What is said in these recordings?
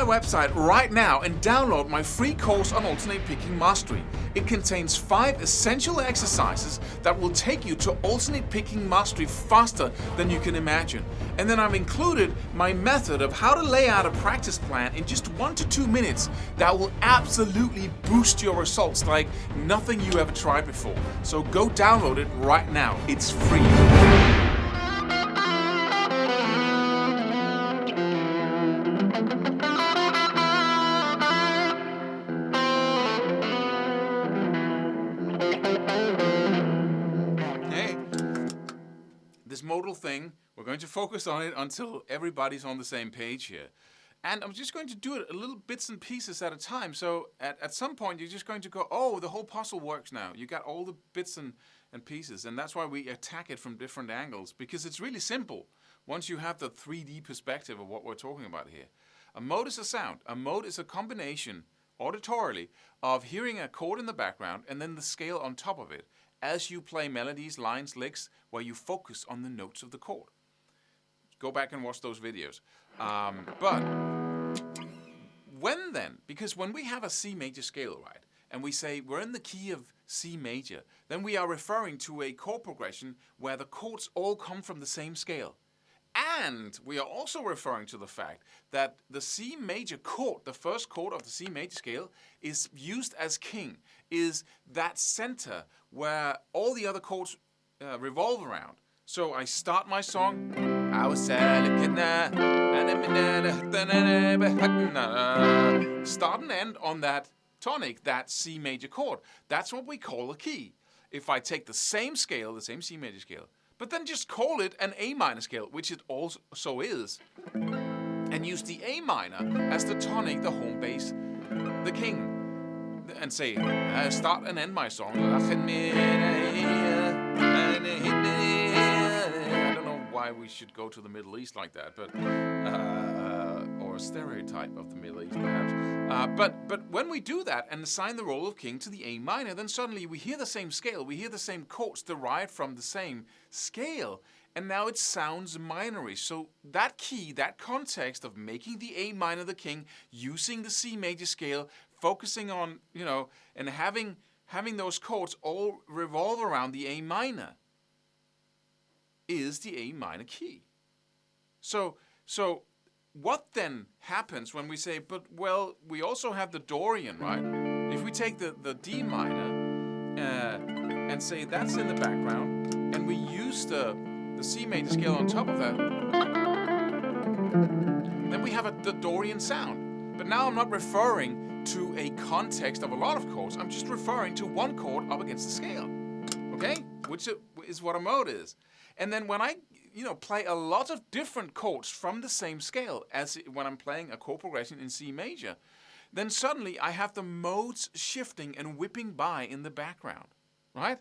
website right now and download my free course on alternate picking mastery. It contains 5 essential exercises that will take you to alternate picking mastery faster than you can imagine. And then I've included my method of how to lay out a practice plan in just 1 to 2 minutes that will absolutely boost your results like nothing you ever tried before. So go download it right now. It's free. This modal thing, we're going to focus on it until everybody's on the same page here. And I'm just going to do it a little bits and pieces at a time. So at some point, you're just going to go, oh, the whole puzzle works now. You got all the bits and pieces. And that's why we attack it from different angles, because it's really simple once you have the 3D perspective of what we're talking about here. A mode is a sound. A mode is a combination, auditorily, of hearing a chord in the background and then the scale on top of it, as you play melodies, lines, licks, where you focus on the notes of the chord. Go back and watch those videos. But when then, because when we have a C major scale, right, and we say we're in the key of C major, then we are referring to a chord progression where the chords all come from the same scale. And we are also referring to the fact that the C major chord, the first chord of the C major scale, is used as king, is that center where all the other chords revolve around. So I start my song, start and end on that tonic, that C major chord. That's what we call a key. If I take the same scale, the same C major scale, but then just call it an A minor scale, which it also is, and use the A minor as the tonic, the home bass, the king, and say, start and end my song. I don't know why we should go to the Middle East like that, but or a stereotype of the Middle East, perhaps. But when we do that and assign the role of king to the A minor, then suddenly we hear the same scale, we hear the same chords derived from the same scale, and now it sounds minorish. So that key, that context of making the A minor the king, using the C major scale, focusing on, and having those chords all revolve around the A minor, is the A minor key. So what then happens when we say, but well, we also have the Dorian, right? If we take the D minor and say that's in the background, and we use the C major scale on top of that, then we have the Dorian sound. But now I'm not referring to a context of a lot of chords. I'm just referring to one chord up against the scale, okay? Which is what a mode is. And then when I play a lot of different chords from the same scale as when I'm playing a chord progression in C major, then suddenly I have the modes shifting and whipping by in the background, right?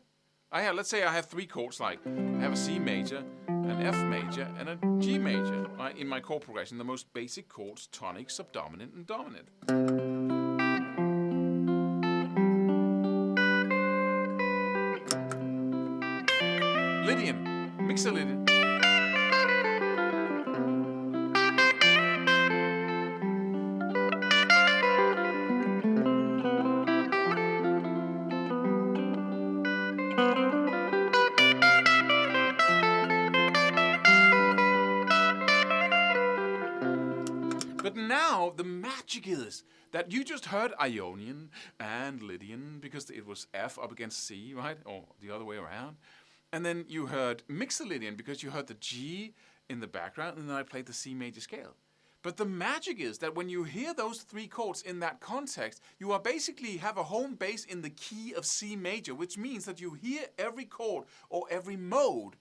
Let's say I have 3 chords, like I have a C major, an F major, and a G major, right? In my chord progression, the most basic chords, tonic, subdominant, and dominant. Lydian, mixer Lydian. But now the magic is that you just heard Ionian and Lydian because it was F up against C, right? Or the other way around. And then you heard Mixolydian because you heard the G in the background, and then I played the C major scale. But the magic is that when you hear those 3 chords in that context, you are basically have a home base in the key of C major, which means that you hear every chord or every mode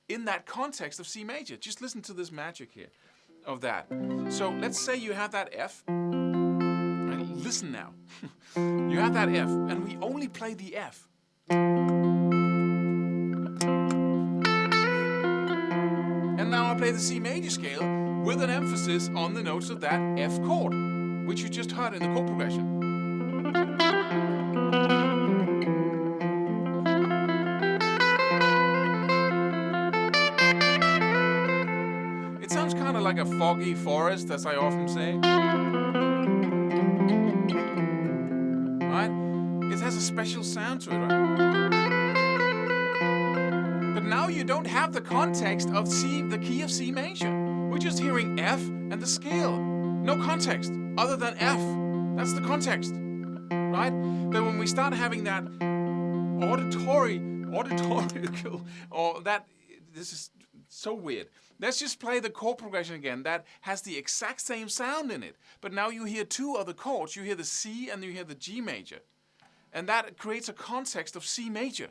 in that context of C major. Just listen to this magic here of that. So let's say you have that F. And listen now. You have that F, and we only play the F. And now I play the C major scale with an emphasis on the notes of that F chord, which you just heard in the chord progression. It sounds kind of like a foggy forest, as I often say. Right? It has a special sound to it, right? But now you don't have the context of C, the key of C major. We're just hearing F and the scale. No context other than F. That's the context, right? But when we start having that auditory, or that, this is so weird. Let's just play the chord progression again. That has the exact same sound in it. But now you hear two other chords. You hear the C and you hear the G major. And that creates a context of C major.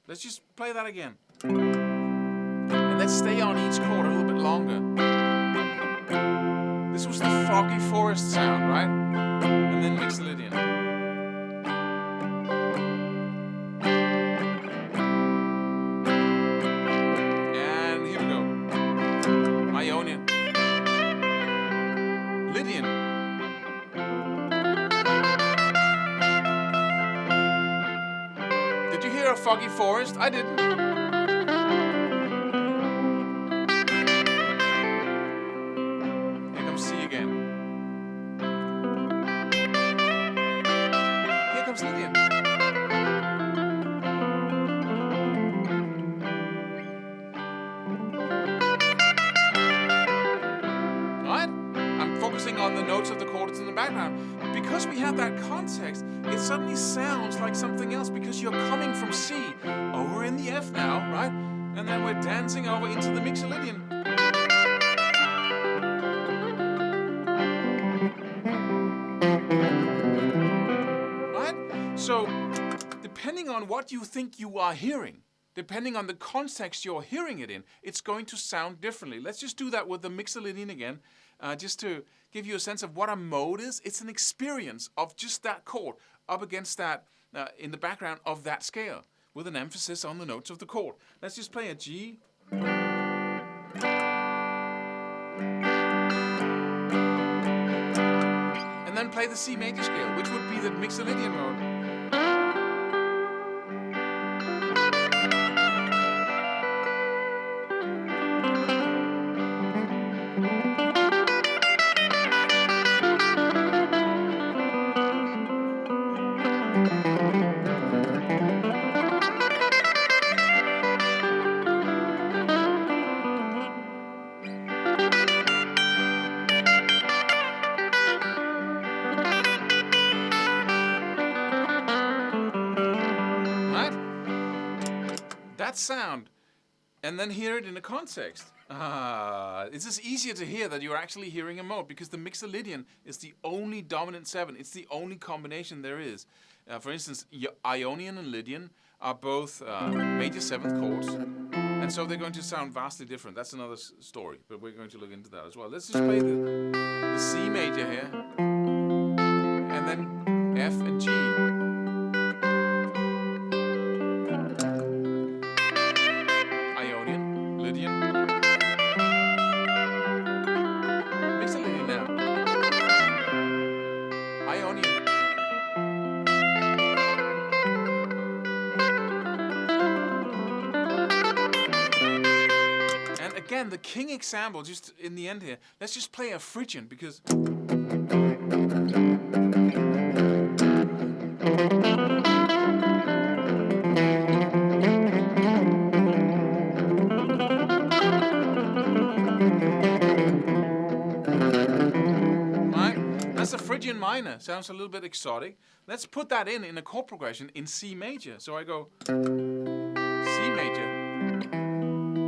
Let's just play that again. And let's stay on each chord a little bit longer. This was the foggy forest sound, right? And then Mixolydian. And here we go. Ionian. Lydian. Did you hear a foggy forest? I didn't. On the notes of the chords in the background. Because we have that context, it suddenly sounds like something else because you're coming from C over in the F now, right? And then we're dancing over into the Mixolydian. Right? So, depending on what you think you are hearing, depending on the context you're hearing it in, it's going to sound differently. Let's just do that with the Mixolydian again. Just to give you a sense of what a mode is. It's an experience of just that chord up against that, in the background of that scale, with an emphasis on the notes of the chord. Let's just play a G. And then play the C major scale, which would be the Mixolydian mode. That sound, and then hear it in a context. It's just easier to hear that you're actually hearing a mode because the Mixolydian is the only dominant 7. It's the only combination there is. For instance, Ionian and Lydian are both major 7th chords, and so they're going to sound vastly different. That's another story, but we're going to look into that as well. Let's just play the C major here, and then F and G. Again, the king example, just in the end here, let's just play a Phrygian because... Right? That's a Phrygian minor. Sounds a little bit exotic. Let's put that in a chord progression in C major. So I go C major.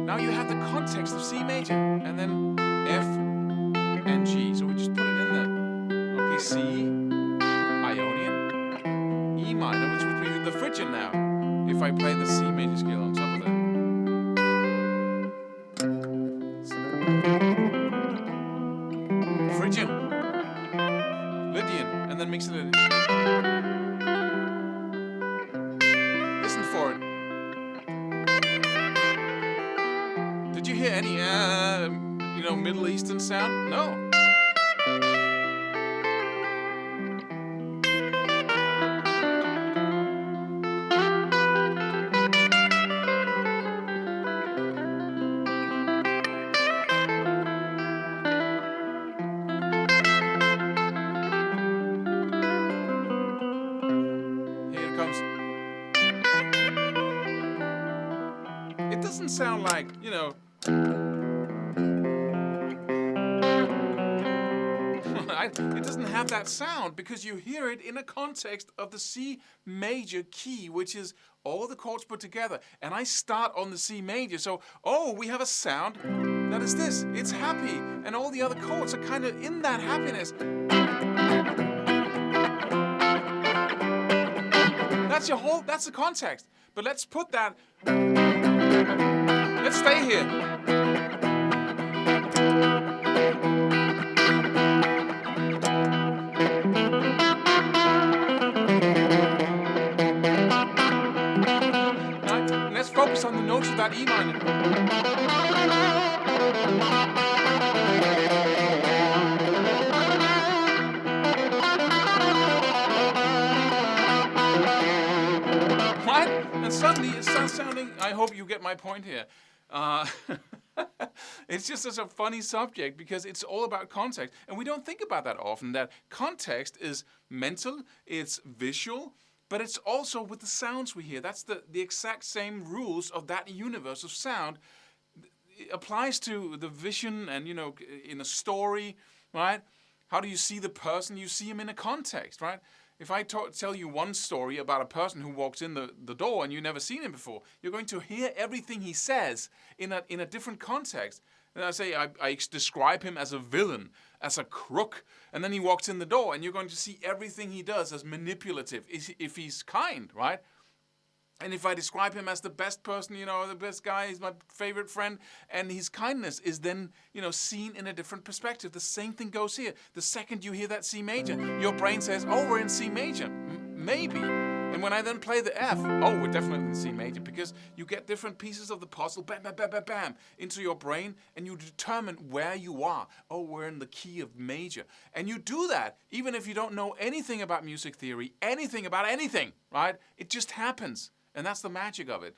Now you have the context of C major, and then F and G. So we just put it in there. Okay, C, Ionian, E minor, which would be the Phrygian now, if I play the C major scale on top of that. Phrygian, Lydian, and then mix it in. Listen for it. Did you hear any, Middle Eastern sound? No. doesn't sound like, you know, it doesn't have that sound because you hear it in a context of the C major key, which is all the chords put together. And I start on the C major. So, we have a sound that is this. It's happy. And all the other chords are kind of in that happiness. That's the context. But let's put that, let's stay here. Focus on the notes of that E minor. Right? And suddenly it starts sounding, I hope you get my point here. It's just such a funny subject because it's all about context. And we don't think about that often, that context is mental, it's visual, but it's also with the sounds we hear. That's the exact same rules of that universe of sound. It applies to the vision and, you know, in a story, right? How do you see the person? You see him in a context, right? If I tell you one story about a person who walks in the door and you've never seen him before, you're going to hear everything he says in a different context. And I say, I describe him as a villain, as a crook, and then he walks in the door and you're going to see everything he does as manipulative, if he's kind, right? And if I describe him as the best person, you know, the best guy, he's my favorite friend, and his kindness is then, you know, seen in a different perspective. The same thing goes here. The second you hear that C major, your brain says, we're in C major, maybe. And when I then play the F, we're definitely in C major, because you get different pieces of the puzzle, bam, bam, bam, bam, bam, into your brain, and you determine where you are. We're in the key of major. And you do that, even if you don't know anything about music theory, anything about anything, right? It just happens. And that's the magic of it.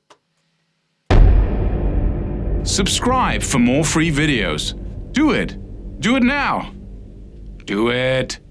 Subscribe for more free videos. Do it. Do it now. Do it.